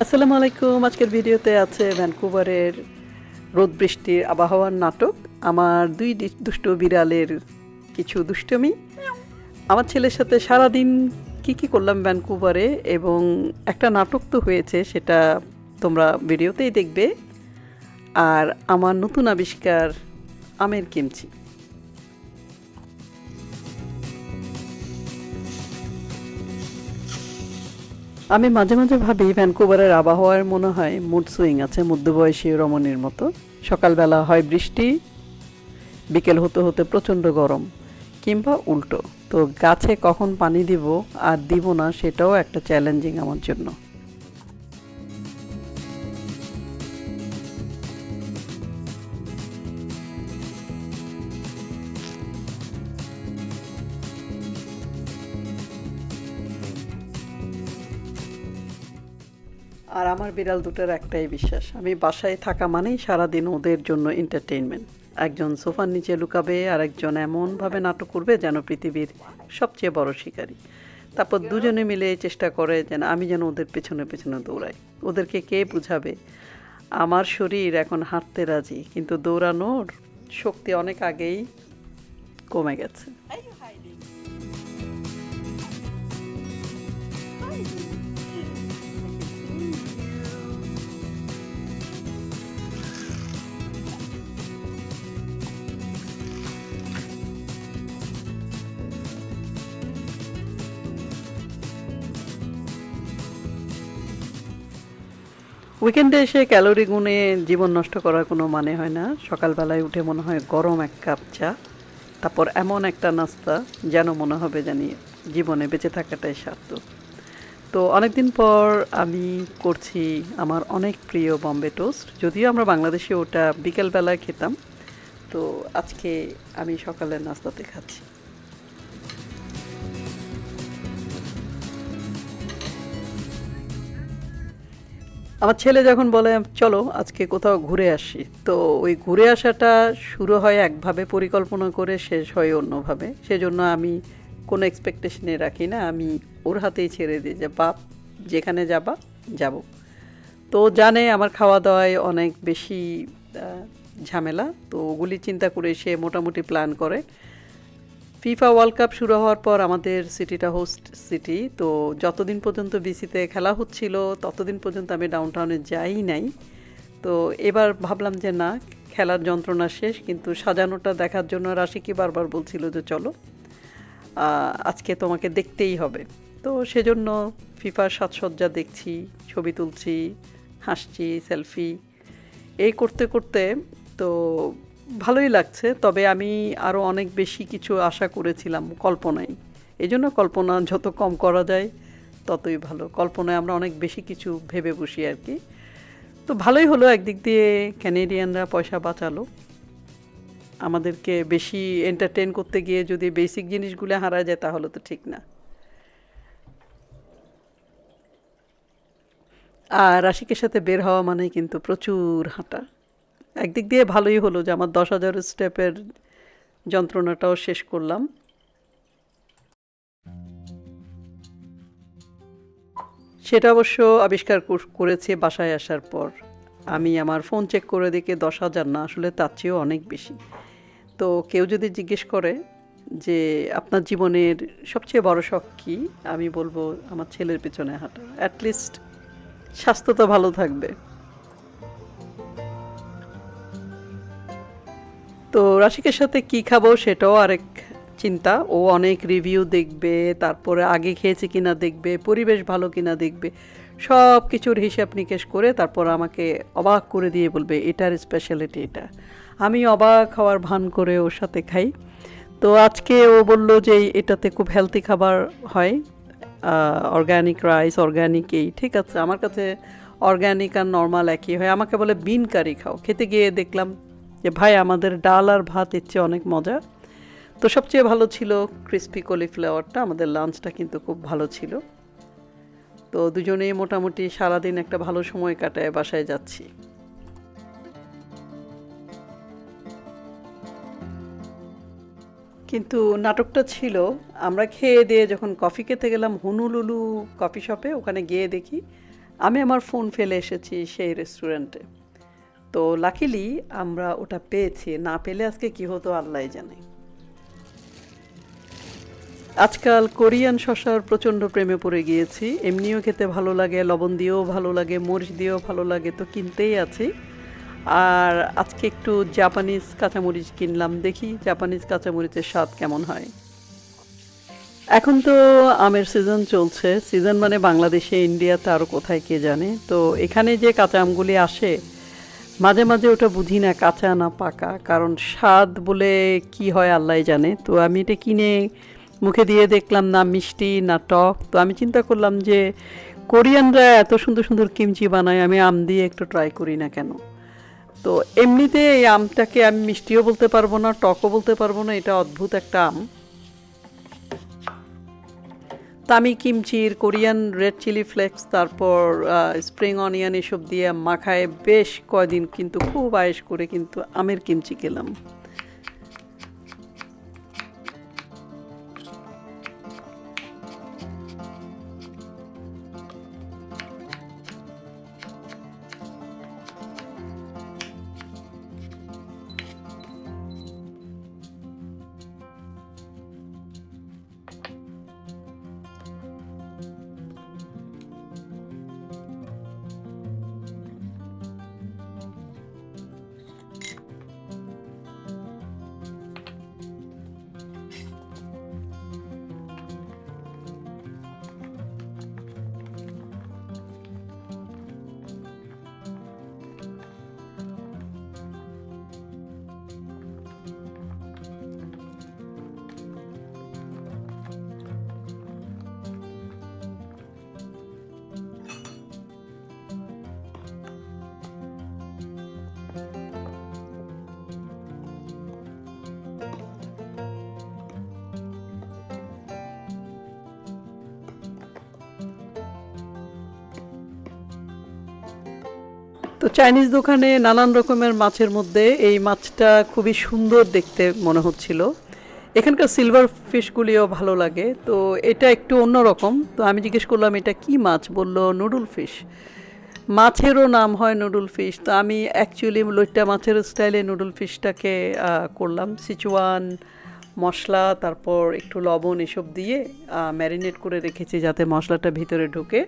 আসসালামু আলাইকুম। আজকের ভিডিওতে আছে ভ্যানকুভারের রোদ বৃষ্টির আবহাওয়ার নাটক। আমার দুই দুষ্ট বিড়ালের কিছু দুষ্টুমি, আমার ছেলের সাথে সারাদিন কি কি করলাম ভ্যানকুভারে, এবং একটা নাটক তো হয়েছে, সেটা তোমরা ভিডিওতেই দেখবে। আর আমার নতুন আবিষ্কার আমের কিমচি। আমি মাঝে মাঝে ভাবি ভ্যানকুভারের আবহাওয়ার মনে হয় মুড সুইং আছে, মধ্যবয়সী রমণীর মতো। সকালবেলা হয় বৃষ্টি, বিকেল হতে হতে প্রচণ্ড গরম, কিংবা উল্টো। তো গাছে কখন পানি দিব আর দিব না, সেটাও একটা চ্যালেঞ্জিং আমার জন্য। আর আমার বিড়াল দুটোর একটাই বিশ্বাস, আমি বাসায় থাকা মানেই সারাদিন ওদের জন্য এন্টারটেইনমেন্ট। একজন সোফার নিচে লুকাবে, আর একজন এমনভাবে নাটক করবে যেন পৃথিবীর সবচেয়ে বড় শিকারী। তারপর দুজনে মিলে চেষ্টা করে যেন আমি যেন ওদের পেছনে পেছনে দৌড়াই। ওদেরকে কে বুঝাবে আমার শরীর এখন হাঁটতে রাজি, কিন্তু দৌড়ানোর শক্তি অনেক আগেই কমে গেছে। উইকেন্ডে এসে ক্যালোরি গুণে জীবন নষ্ট করার কোনো মানে হয় না। সকালবেলায় উঠে মনে হয় গরম এক কাপ চা, তারপর এমন একটা নাস্তা যেন মনে হবে জানি জীবনে বেঁচে থাকাটাই সার্থক। তো অনেকদিন পর আমি করছি আমার অনেক প্রিয় বম্বে টোস্ট। যদিও আমরা বাংলাদেশে ওটা বিকেলবেলায় খেতাম, তো আজকে আমি সকালের নাস্তাতে খাচ্ছি। আমার ছেলে যখন বলে চলো আজকে কোথাও ঘুরে আসি, তো ওই ঘুরে আসাটা শুরু হয় একভাবে পরিকল্পনা করে, শেষ হয় অন্যভাবে। সেজন্য আমি কোনো এক্সপেকটেশনে রাখি না, আমি ওর হাতেই ছেড়ে দিই যে বাপ যেখানে যাবা যাব। তো জানে আমার খাওয়া দাওয়ায় অনেক বেশি ঝামেলা, তো ওগুলি চিন্তা করে সে মোটামুটি প্ল্যান করে। ফিফা ওয়ার্ল্ড কাপ শুরু হওয়ার পর আমাদের সিটিটা হোস্ট সিটি, তো যতদিন পর্যন্ত বিসিতে খেলা হচ্ছিল ততদিন পর্যন্ত আমি ডাউনটাউনে যাই নাই। তো এবার ভাবলাম যে না, খেলার যন্ত্রণা শেষ, কিন্তু সাজানোটা দেখার জন্য রাশিকি বারবার বলছিল যে চলো আজকে তোমাকে দেখতেই হবে। তো সেজন্য ফিফার সাজসজ্জা দেখছি, ছবি তুলছি, হাসছি, সেলফি এই করতে করতে তো ভালোই লাগছে। তবে আমি আরও অনেক বেশি কিছু আশা করেছিলাম কল্পনায়। এই জন্য কল্পনা যত কম করা যায় ততই ভালো। কল্পনায় আমরা অনেক বেশি কিছু ভেবে বসি আর কি। তো ভালোই হলো, একদিক দিয়ে ক্যানেডিয়ানরা পয়সা বাঁচালো। আমাদেরকে বেশি এন্টারটেন করতে গিয়ে যদি বেসিক জিনিসগুলো হারা যায় তাহলে তো ঠিক না। আর রাশিকের সাথে বের হওয়া মানে কিন্তু প্রচুর হাঁটা। একদিক দিয়ে ভালোই হলো যে আমার 10,000 স্টেপের যন্ত্রণাটাও শেষ করলাম। সেটা অবশ্য আবিষ্কার করেছি বাসায় আসার পর। আমি আমার ফোন চেক করে দেখি 10,000 না, আসলে তার চেয়েও অনেক বেশি। তো কেউ যদি জিজ্ঞেস করে যে আপনার জীবনের সবচেয়ে বড় শখ কী, আমি বলবো আমার ছেলের পেছনে হাঁটা। অ্যাটলিস্ট স্বাস্থ্য তো ভালো থাকবে। তো রাশিকের সাথে কি খাবো সেটাও আরেক চিন্তা। ও অনেক রিভিউ দেখবে, তারপরে আগে খেয়েছে কিনা দেখবে, পরিবেশ ভালো কিনা দেখবে, সব কিছুর হিসাব নিকেশ করে তারপর আমাকে অবাক করে দিয়ে বলবে এটার স্পেশালিটি এটা। আমি অবাক হওয়ার ভান করে ওর সাথে খাই। তো আজকে ও বলল যে এটাতে খুব হেলদি খাবার হয়, অর্গ্যানিক রাইস, অর্গ্যানিক এই। ঠিক আছে, আমার কাছে অর্গ্যানিক আর নর্মাল একই হয়। আমাকে বলে বিন কারি খাও। খেতে গিয়ে দেখলাম যে ভাই আমাদের ডাল আর ভাত এর চেয়ে অনেক মজা। তো সবচেয়ে ভালো ছিল ক্রিসপি কলিফ্লাওয়ারটা। আমাদের লাঞ্চটা কিন্তু খুব ভালো ছিল। তো দুজনেই মোটামুটি সারাদিন একটা ভালো সময় কাটায় বাসায় যাচ্ছি। কিন্তু নাটকটা ছিল, আমরা খেয়ে দিয়ে যখন কফি খেতে গেলাম হুনুলুলু কফি শপে, ওখানে গিয়ে দেখি আমি আমার ফোন ফেলে এসেছি সেই রেস্টুরেন্টে। তো লাকিলি আমরা ওটা পেয়েছি, না পেলে আজকে কি হতো আল্লাহই জানে। আজকাল কোরিয়ান শসার প্রচণ্ড প্রেমে পড়ে গিয়েছি, এমনিও খেতে ভালো লাগে, লবণ দিয়েও ভালো লাগে, মরিচ দিয়েও ভালো লাগে, তো কিনতেই আছি। আর আজকে একটু জাপানিজ কাঁচামরিচ কিনলাম, দেখি জাপানিজ কাঁচামরিচের স্বাদ কেমন হয়। এখন তো আমের সিজন চলছে, সিজন মানে বাংলাদেশে, ইন্ডিয়াতে আরও কোথায় কে জানে। তো এখানে যে কাঁচা আমগুলি আসে মাঝে মাঝে ওটা বুঝি না কাঁচা না পাকা, কারণ স্বাদ বলে কি হয় আল্লাহই জানে। তো আমি এটা কিনে মুখে দিয়ে দেখলাম না মিষ্টি না টক, তো আমি চিন্তা করলাম যে কোরিয়ানরা এত সুন্দর সুন্দর কিমচি বানায়, আমি আম দিয়ে একটু ট্রাই করি না কেন। তো এমনিতে এই আমটাকে আমি মিষ্টিও বলতে পারবো না, টকও বলতে পারবো না, এটা অদ্ভুত একটা আম। তা আমি কিমচির কোরিয়ান রেড চিলি ফ্লেক্স, তারপর স্প্রিং অনিয়ন এসব দিয়ে মাখায় বেশ কয়দিন কিন্তু খুব আয়েশ করে কিন্তু আমের কিমচি খেলাম। তো চাইনিজ দোকানে নানান রকমের মাছের মধ্যে এই মাছটা খুবই সুন্দর দেখতে মনে হচ্ছিল। এখানকার সিলভার ফিশগুলিও ভালো লাগে, তো এটা একটু অন্যরকম। তো আমি জিজ্ঞেস করলাম এটা কি মাছ, বলল নুডল ফিশ। মাছেরও নাম হয় নুডল ফিশ, তো আমি অ্যাকচুয়ালি লইট্টা মাছের স্টাইলে নুডল ফিশটাকে করলাম সিচুয়ান মশলা, তারপর একটু লবণ এসব দিয়ে ম্যারিনেট করে রেখেছি যাতে মশলাটা ভিতরে ঢুকে।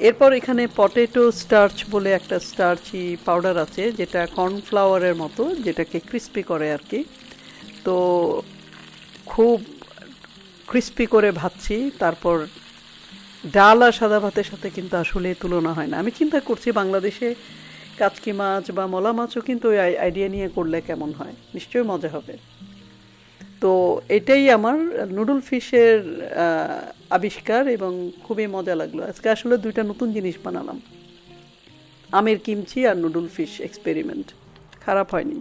এরপর এখানে পটেটো স্টার্চ বলে একটা স্টার্চি পাউডার আছে, যেটা কর্নফ্লাওয়ারের মতো, যেটাকে ক্রিস্পি করে আর কি। তো খুব ক্রিস্পি করে ভাজছি, তারপর ডাল আর সাদা ভাতের সাথে কিন্তু আসলে তুলনা হয় না। আমি চিন্তা করছি বাংলাদেশে কাচকি মাছ বা মলা মাছও কিন্তু ওই আইডিয়া নিয়ে করলে কেমন হয়, নিশ্চয়ই মজা হবে। তো এটাই আমার নুডল ফিশের আবিষ্কার এবং খুবই মজা লাগলো। আজকে আসলে দুইটা নতুন জিনিস বানালাম, আমের কিমচি আর নুডল ফিশ এক্সপেরিমেন্ট, খারাপ হয়নি।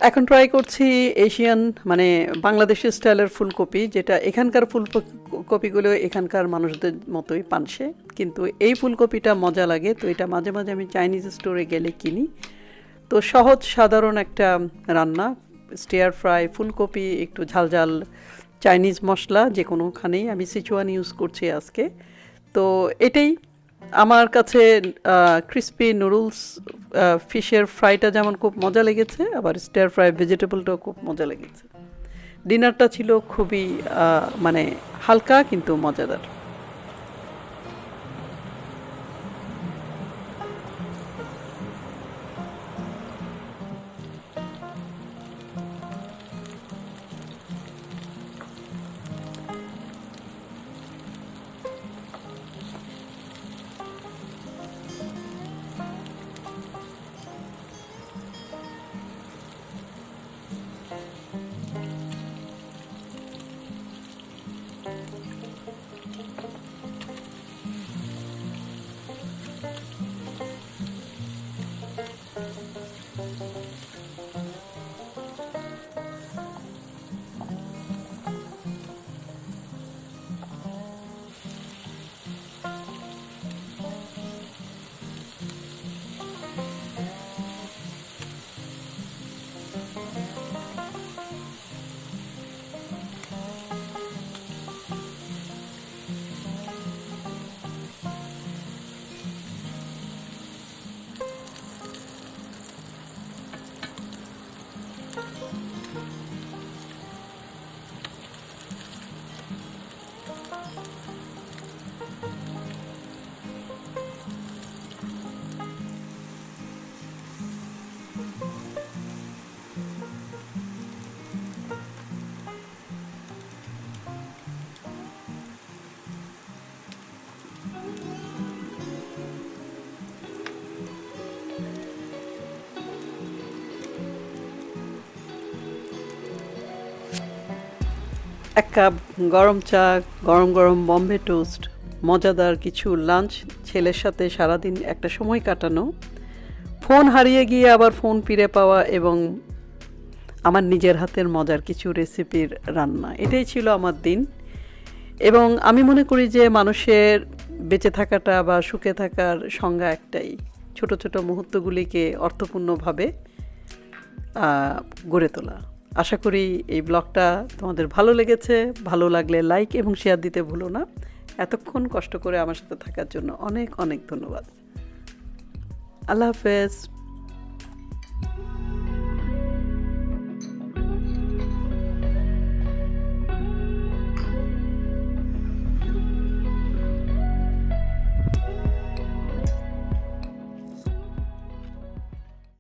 এখন ট্রাই করছি এশিয়ান মানে বাংলাদেশের স্টাইলের ফুলকপি, যেটা এখানকার ফুলকপিগুলো এখানকার মানুষদের মতোই পানসে, কিন্তু এই ফুলকপিটা মজা লাগে। তো এটা মাঝে মাঝে আমি চাইনিজ স্টোরে গেলে কিনি। তো সহজ সাধারণ একটা রান্না, স্টিয়ার ফ্রাই ফুলকপি, একটু ঝালঝাল চাইনিজ মশলা, যে কোনোখানেই আমি সিচুয়ান ইউজ করছি আজকে। তো এটাই আমার কাছে ক্রিসপি নুডলস ফিশের ফ্রাইটা যেমন খুব মজা লেগেছে, আবার স্টিয়ার ফ্রাই ভেজিটেবলটাও খুব মজা লেগেছে। ডিনারটা ছিল খুবই মানে হালকা কিন্তু মজাদার। এক কাপ গরম চা, গরম গরম বম্বে টোস্ট, মজাদার কিছু লাঞ্চ, ছেলের সাথে সারাদিন একটা সময় কাটানো, ফোন হারিয়ে গিয়ে আবার ফোন ফিরে পাওয়া এবং আমার নিজের হাতের মজার কিছু রেসিপির রান্না, এটাই ছিল আমার দিন। এবং আমি মনে করি যে মানুষের বেঁচে থাকাটা বা সুখে থাকার সংজ্ঞা একটাই, ছোট ছোট মুহূর্তগুলিকে অর্থপূর্ণভাবে গড়ে তোলা। আশা করি এই ব্লগটা তোমাদের ভালো লেগেছে। ভালো লাগলে লাইক এবং শেয়ার দিতে ভুলো না। এতক্ষণ কষ্ট করে আমার সাথে থাকার জন্য অনেক অনেক ধন্যবাদ। আল্লাহ হাফেজ।